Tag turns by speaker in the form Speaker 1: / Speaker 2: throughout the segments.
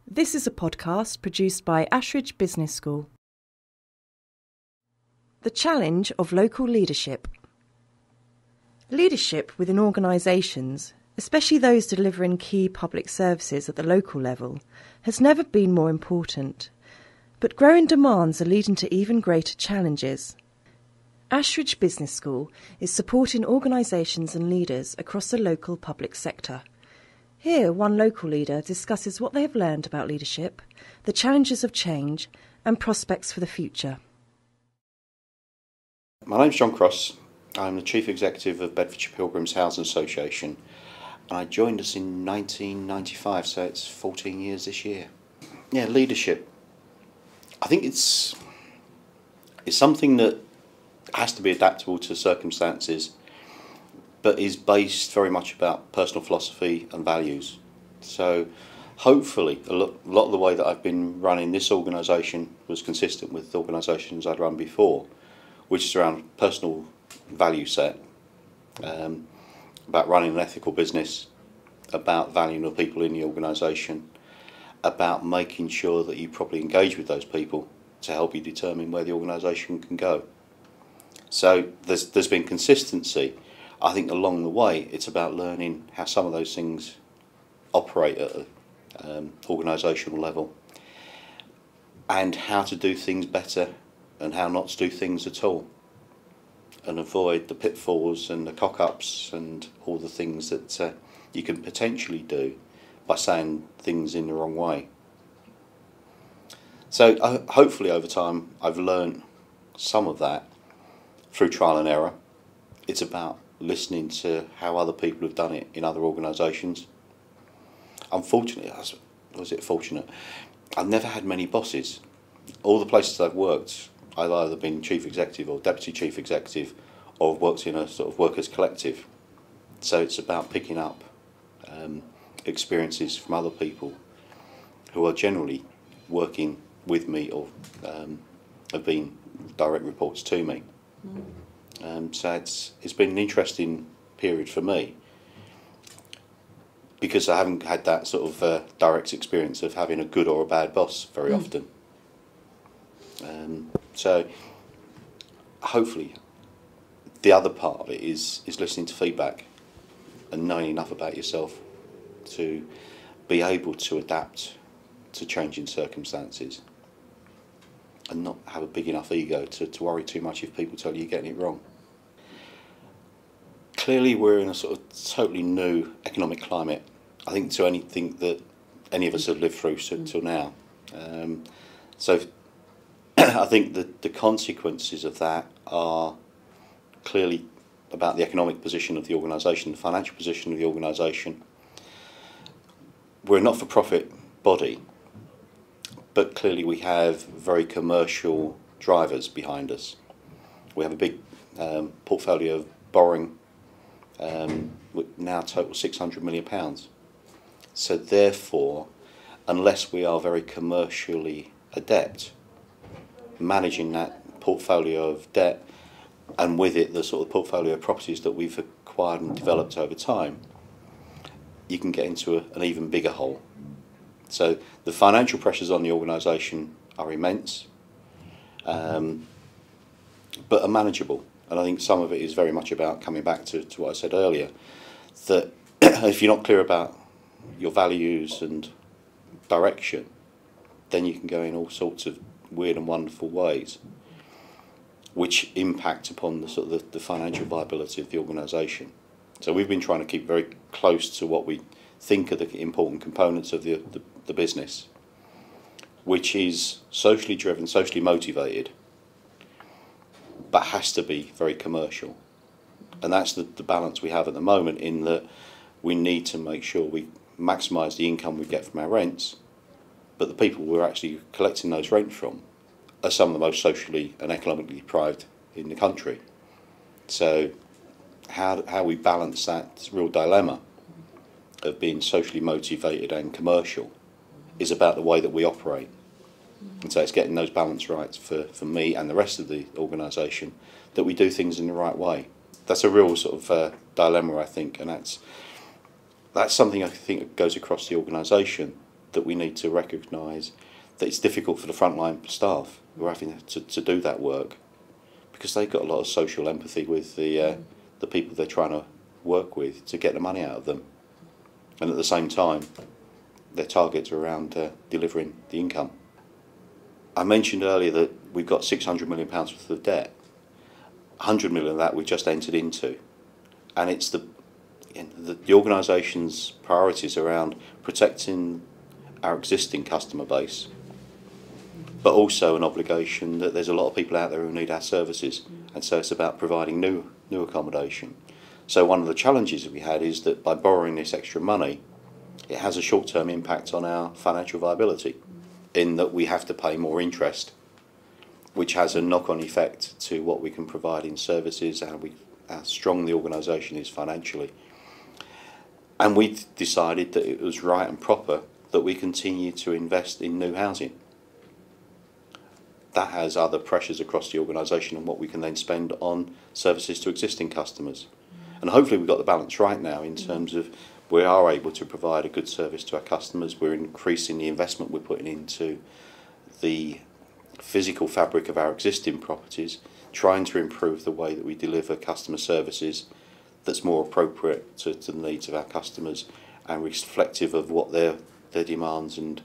Speaker 1: This is a podcast produced by Ashridge Business School. The challenge of local leadership. Leadership within organisations, especially those delivering key public services at the local level, has never been more important. But growing demands are leading to even greater challenges. Ashridge Business School is supporting organisations and leaders across the local public sector. Here, one local leader discusses what they have learned about leadership, the challenges of change, and prospects for the future.
Speaker 2: My name's John Cross. I'm the Chief Executive of Bedford Pilgrims Housing Association, and I joined us in 1995, so it's 14 years this year. Yeah, leadership. I think it's something that has to be adaptable to circumstances, but is based very much about personal philosophy and values. So hopefully a lot of the way that I've been running this organisation was consistent with organisations I'd run before, which is around personal value set, about running an ethical business, about valuing the people in the organisation, about making sure that you properly engage with those people to help you determine where the organisation can go. So there's been consistency. I think along the way it's about learning how some of those things operate at an organisational level, and how to do things better and how not to do things at all, and avoid the pitfalls and the cock-ups and all the things that you can potentially do by saying things in the wrong way. So hopefully over time I've learned some of that through trial and error. It's about listening to how other people have done it in other organisations. Unfortunately, fortunate? I've never had many bosses. All the places I've worked, I've either been chief executive or deputy chief executive, or worked in a sort of workers' collective. So it's about picking up experiences from other people who are generally working with me or have been direct reports to me. So it's been an interesting period for me, because I haven't had that sort of direct experience of having a good or a bad boss very often. So hopefully the other part of it is listening to feedback and knowing enough about yourself to be able to adapt to changing circumstances, and not have a big enough ego to worry too much if people tell you you're getting it wrong. Clearly we're in a sort of totally new economic climate, I think, to anything that any of us have lived through till now. So I think that the consequences of that are clearly about the economic position of the organisation, the financial position of the organisation. We're a not-for-profit body, but clearly we have very commercial drivers behind us. We have a big portfolio of borrowing, now total £600 million. So therefore, unless we are very commercially adept, managing that portfolio of debt, and with it the sort of portfolio of properties that we've acquired and developed over time, you can get into an even bigger hole. So the financial pressures on the organisation are immense, but are manageable. And I think some of it is very much about coming back to what I said earlier, that if you're not clear about your values and direction, then you can go in all sorts of weird and wonderful ways, which impact upon the sort of the financial viability of the organisation. So we've been trying to keep very close to what we think are the important components of the business, which is socially driven, socially motivated, but has to be very commercial. And that's the balance we have at the moment, in that we need to make sure we maximise the income we get from our rents, but the people we're actually collecting those rents from are some of the most socially and economically deprived in the country. So how we balance that real dilemma of being socially motivated and commercial is about the way that we operate. And so it's getting those balance right for me and the rest of the organisation, that we do things in the right way. That's a real sort of dilemma, I think, and that's something I think goes across the organisation, that we need to recognise that it's difficult for the frontline staff who are having to do that work, because they've got a lot of social empathy with the people they're trying to work with to get the money out of them. And at the same time, their targets are around delivering the income. I mentioned earlier that we've got £600 million worth of debt. 100 million of that we've just entered into. And it's the organisation's priorities around protecting our existing customer base, but also an obligation that there's a lot of people out there who need our services, and so it's about providing new accommodation. So one of the challenges that we had is that by borrowing this extra money, it has a short-term impact on our financial viability, in that we have to pay more interest, which has a knock-on effect to what we can provide in services and how strong the organisation is financially. And we decided that it was right and proper that we continue to invest in new housing. That has other pressures across the organisation and what we can then spend on services to existing customers. And hopefully we've got the balance right now in terms of we are able to provide a good service to our customers. We're increasing the investment we're putting into the physical fabric of our existing properties, trying to improve the way that we deliver customer services that's more appropriate to the needs of our customers and reflective of what their demands and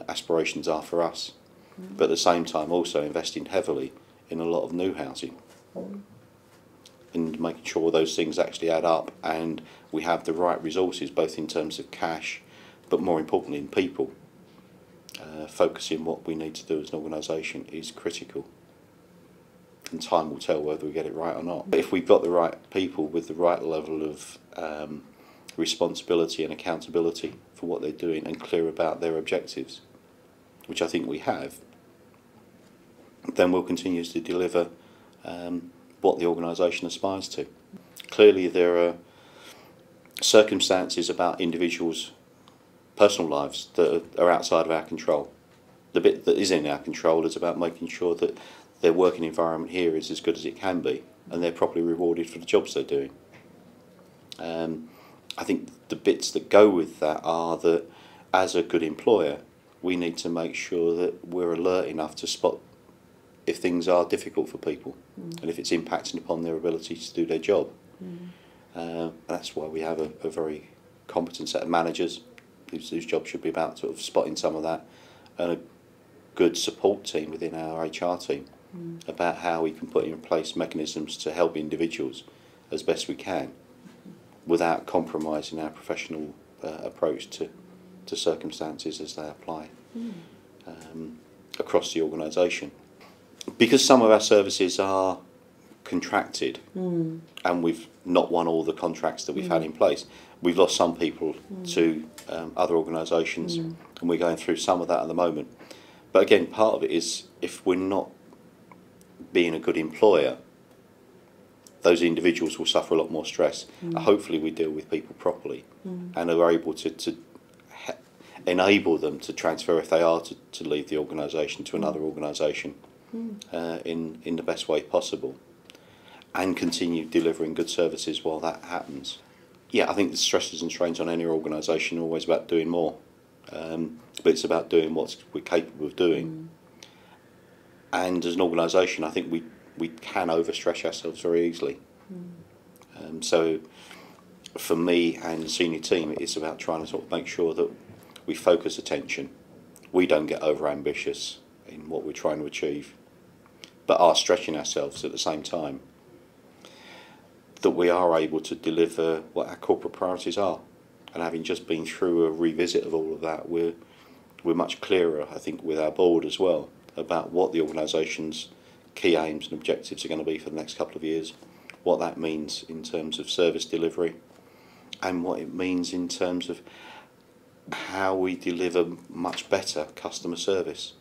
Speaker 2: aspirations are for us. But at the same time also investing heavily in a lot of new housing and making sure those things actually add up and we have the right resources, both in terms of cash but more importantly in people. Focusing what we need to do as an organisation is critical, and time will tell whether we get it right or not. If we've got the right people with the right level of responsibility and accountability for what they're doing and clear about their objectives, which I think we have, then we'll continue to deliver what the organisation aspires to. Clearly there are circumstances about individuals' personal lives that are outside of our control. The bit that is in our control is about making sure that their working environment here is as good as it can be and they're properly rewarded for the jobs they're doing. I think the bits that go with that are that as a good employer we need to make sure that we're alert enough to spot if things are difficult for people and if it's impacting upon their ability to do their job. That's why we have a very competent set of managers whose job should be about sort of spotting some of that, and a good support team within our HR team about how we can put in place mechanisms to help individuals as best we can without compromising our professional approach to circumstances as they apply across the organisation. Because some of our services are contracted and we've not won all the contracts that we've had in place, we've lost some people to other organisations and we're going through some of that at the moment. But again, part of it is if we're not being a good employer, those individuals will suffer a lot more stress. Hopefully we deal with people properly and are able to enable them to transfer if they are to leave the organisation to another organisation in the best way possible and continue delivering good services while that happens. Yeah, I think the stresses and strains on any organisation are always about doing more, but it's about doing what we're capable of doing. And as an organisation, I think we can overstretch ourselves very easily. So for me and the senior team, it's about trying to sort of make sure that we focus attention. We don't get over-ambitious in what we're trying to achieve, but are stretching ourselves at the same time, that we are able to deliver what our corporate priorities are. And having just been through a revisit of all of that, we're much clearer, I think, with our board as well, about what the organisation's key aims and objectives are going to be for the next couple of years, what that means in terms of service delivery, and what it means in terms of how we deliver much better customer service.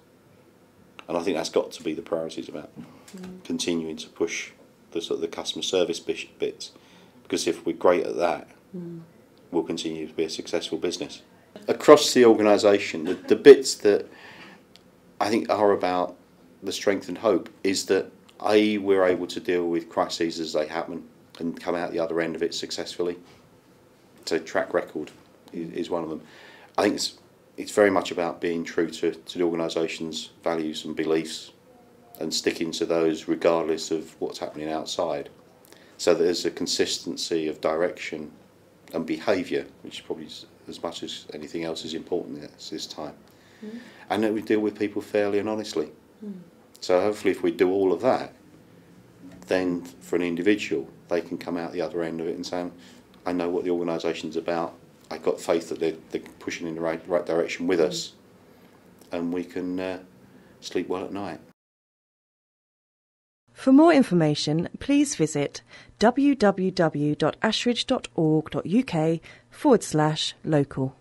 Speaker 2: And I think that's got to be the priorities about continuing to push the sort of the customer service bits, because if we're great at that, we'll continue to be a successful business. Across the organisation, the bits that I think are about the strength and hope is that we're able to deal with crises as they happen and come out the other end of it successfully. So track record is one of them. I think it's very much about being true to the organisation's values and beliefs and sticking to those regardless of what's happening outside. So that there's a consistency of direction and behaviour, which probably as much as anything else is important at this time. And that we deal with people fairly and honestly. So hopefully if we do all of that, then for an individual, they can come out the other end of it and say, I know what the organisation's about, I've got faith that they're pushing in the right direction with us, and we can sleep well at night.
Speaker 1: For more information, please visit www.ashridge.org.uk/local.